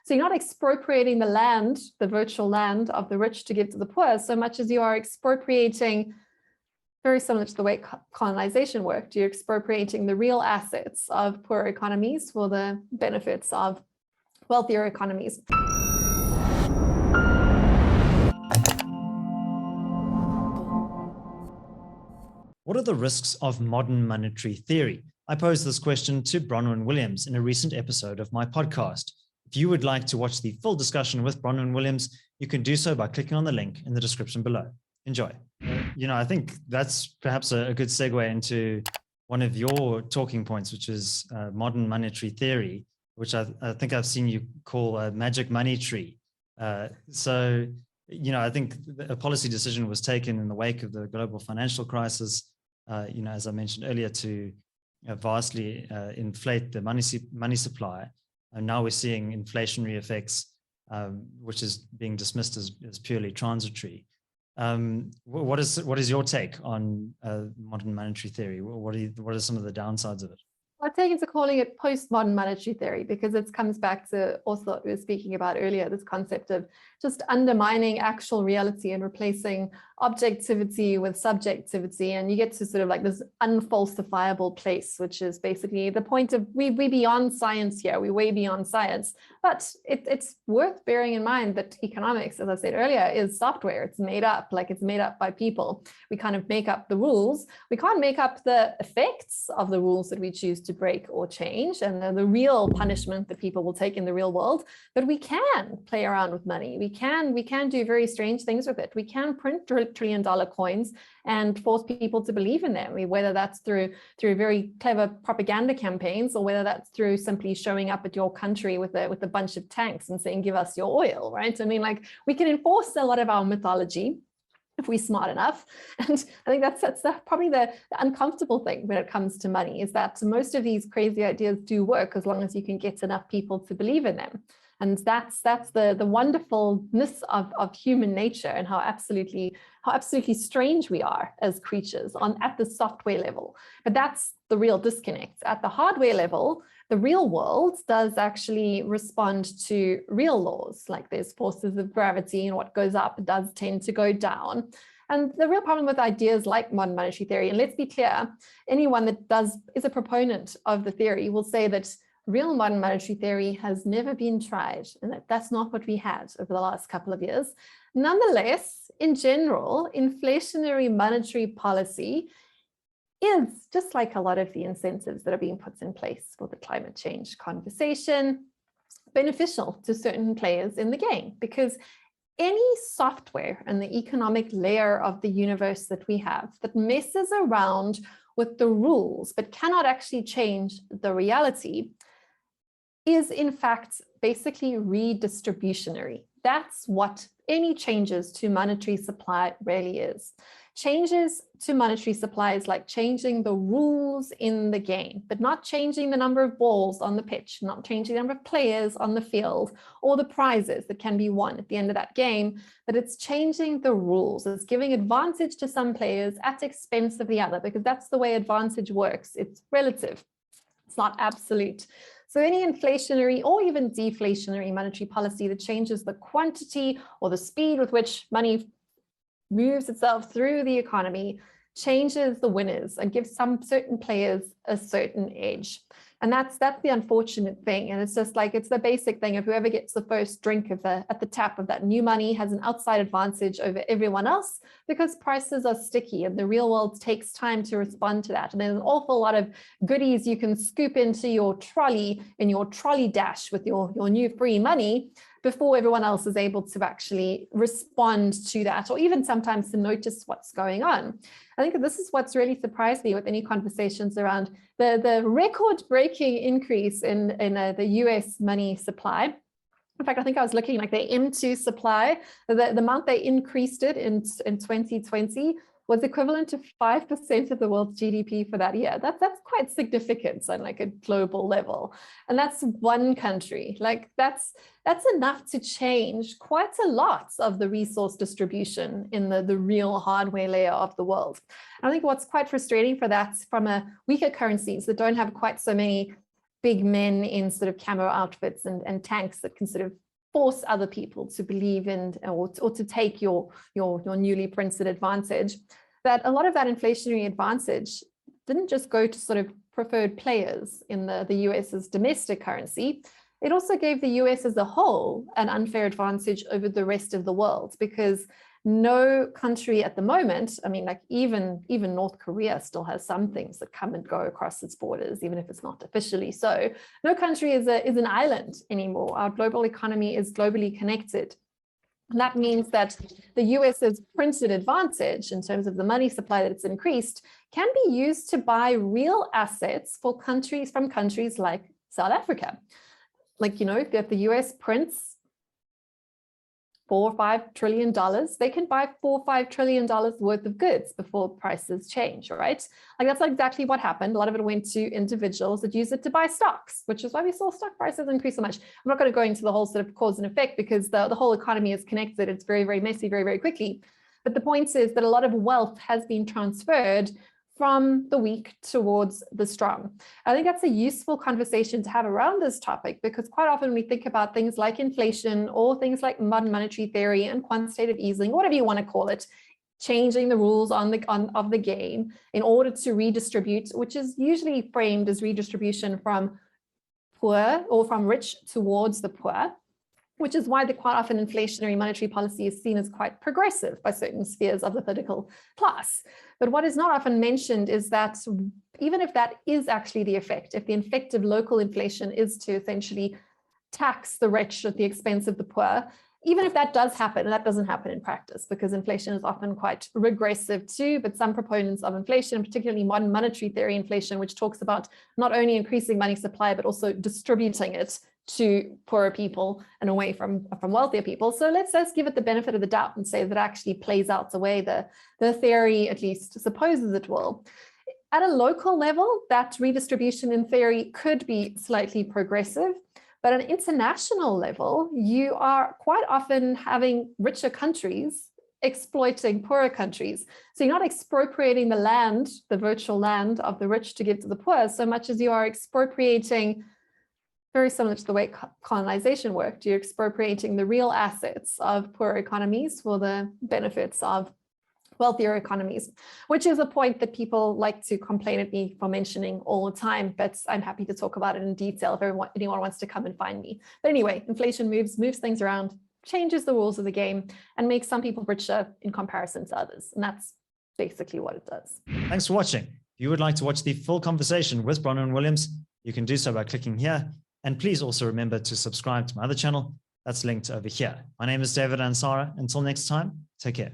So you're not expropriating the land, the virtual land of the rich to give to the poor, so much as you are expropriating, very similar to the way colonization worked, you're expropriating the real assets of poor economies for the benefits of wealthier economies. What are the risks of modern monetary theory? I posed this question to Bronwyn Williams in a recent episode of my podcast. If you would like to watch the full discussion with Bronwyn Williams, you can do so by clicking on the link in the description below. Enjoy. I think that's perhaps a good segue into one of your talking points, which is modern monetary theory, which I think I've seen you call a magic money tree. I think a policy decision was taken in the wake of the global financial crisis, as I mentioned earlier, to vastly inflate the money supply. And now we're seeing inflationary effects, which is being dismissed as purely transitory. What is your take on modern monetary theory? What are some of the downsides of it? I've taken to calling it postmodern monetary theory because it comes back to also what we were speaking about earlier, this concept of just undermining actual reality and replacing objectivity with subjectivity. And you get to sort of like this unfalsifiable place, which is basically the point of we beyond science here, we're way beyond science. But it's worth bearing in mind that economics, as I said earlier, is software. It's made up, it's made up by people. We kind of make up the rules. We can't make up the effects of the rules that we choose to break or change and the real punishment that people will take in the real world, but we can play around with money. We can do very strange things with it. We can print trillion-dollar coins and force people to believe in them, whether that's through very clever propaganda campaigns or whether that's through simply showing up at your country with a bunch of tanks and saying, give us your oil, right? I mean, we can enforce a lot of our mythology if we're smart enough. And I think that's probably the uncomfortable thing when it comes to money, is that most of these crazy ideas do work as long as you can get enough people to believe in them. And that's the wonderfulness of human nature and how absolutely strange we are as creatures at the software level. But that's the real disconnect. At the hardware level, the real world does actually respond to real laws, like there's forces of gravity, and what goes up does tend to go down. And the real problem with ideas like modern monetary theory, and let's be clear, anyone that is a proponent of the theory will say that real modern monetary theory has never been tried, and that's not what we had over the last couple of years. Nonetheless, in general, inflationary monetary policy is, just like a lot of the incentives that are being put in place for the climate change conversation, beneficial to certain players in the game, because any software in the economic layer of the universe that we have that messes around with the rules but cannot actually change the reality is in fact basically redistributionary. That's what any changes to monetary supply really is. Changes to monetary supply is like changing the rules in the game, but not changing the number of balls on the pitch, not changing the number of players on the field or the prizes that can be won at the end of that game, but it's changing the rules. It's giving advantage to some players at expense of the other, because that's the way advantage works. It's relative. It's not absolute. So any inflationary or even deflationary monetary policy that changes the quantity or the speed with which money moves itself through the economy changes the winners and gives some certain players a certain edge. And that's the unfortunate thing. And it's just like, it's the basic thing of whoever gets the first drink at the tap of that new money has an outside advantage over everyone else, because prices are sticky and the real world takes time to respond to that. And there's an awful lot of goodies you can scoop into your trolley in your trolley dash with your new free money before everyone else is able to actually respond to that, or even sometimes to notice what's going on. I think this is what's really surprised me with any conversations around the record-breaking increase in the US money supply. In fact, I think I was looking like the M2 supply, the amount they increased it in 2020 was equivalent to 5% of the world's GDP for that year. That's quite significant on like a global level. And that's one country. Like that's enough to change quite a lot of the resource distribution in the real hardware layer of the world. And I think what's quite frustrating for that from weaker currencies that don't have quite so many big men in sort of camo outfits and tanks that can sort of force other people to believe in or to take your newly printed advantage, that a lot of that inflationary advantage didn't just go to sort of preferred players in the US's domestic currency. It also gave the US as a whole an unfair advantage over the rest of the world, because no country at the moment, I mean, like even North Korea still has some things that come and go across its borders, even if it's not officially so. No country is an island anymore. Our global economy is globally connected. And that means that the US's printed advantage in terms of the money supply that it's increased can be used to buy real assets for countries from countries like South Africa. Like, you know, if the US prints $4 or $5 trillion, they can buy $4 or $5 trillion worth of goods before prices change, right? Like that's exactly what happened. A lot of it went to individuals that use it to buy stocks, which is why we saw stock prices increase so much. I'm not going to go into the whole sort of cause and effect because the whole economy is connected. It's very, very messy, very, very quickly. But the point is that a lot of wealth has been transferred from the weak towards the strong. I think that's a useful conversation to have around this topic, because quite often we think about things like inflation or things like modern monetary theory and quantitative easing, whatever you want to call it, changing the rules of the game in order to redistribute, which is usually framed as redistribution from poor or from rich towards the poor, which is why quite often inflationary monetary policy is seen as quite progressive by certain spheres of the political class. But what is not often mentioned is that even if that is actually the effect, if the effect of local inflation is to essentially tax the rich at the expense of the poor, even if that does happen, and that doesn't happen in practice because inflation is often quite regressive too, but some proponents of inflation, particularly modern monetary theory inflation, which talks about not only increasing money supply, but also distributing it to poorer people and away from wealthier people. So let's give it the benefit of the doubt and say that actually plays out the way the theory at least supposes it will. At a local level, that redistribution in theory could be slightly progressive, but at an international level, you are quite often having richer countries exploiting poorer countries. So you're not expropriating the land, the virtual land of the rich to give to the poor, so much as you are expropriating, very similar to the way colonization worked, you're expropriating the real assets of poorer economies for the benefits of wealthier economies, which is a point that people like to complain at me for mentioning all the time, but I'm happy to talk about it in detail if anyone wants to come and find me. But anyway, inflation moves things around, changes the rules of the game, and makes some people richer in comparison to others. And that's basically what it does. Thanks for watching. If you would like to watch the full conversation with Bronwyn Williams, you can do so by clicking here. And please also remember to subscribe to my other channel that's linked over here. My name is David Ansara. Until next time, take care.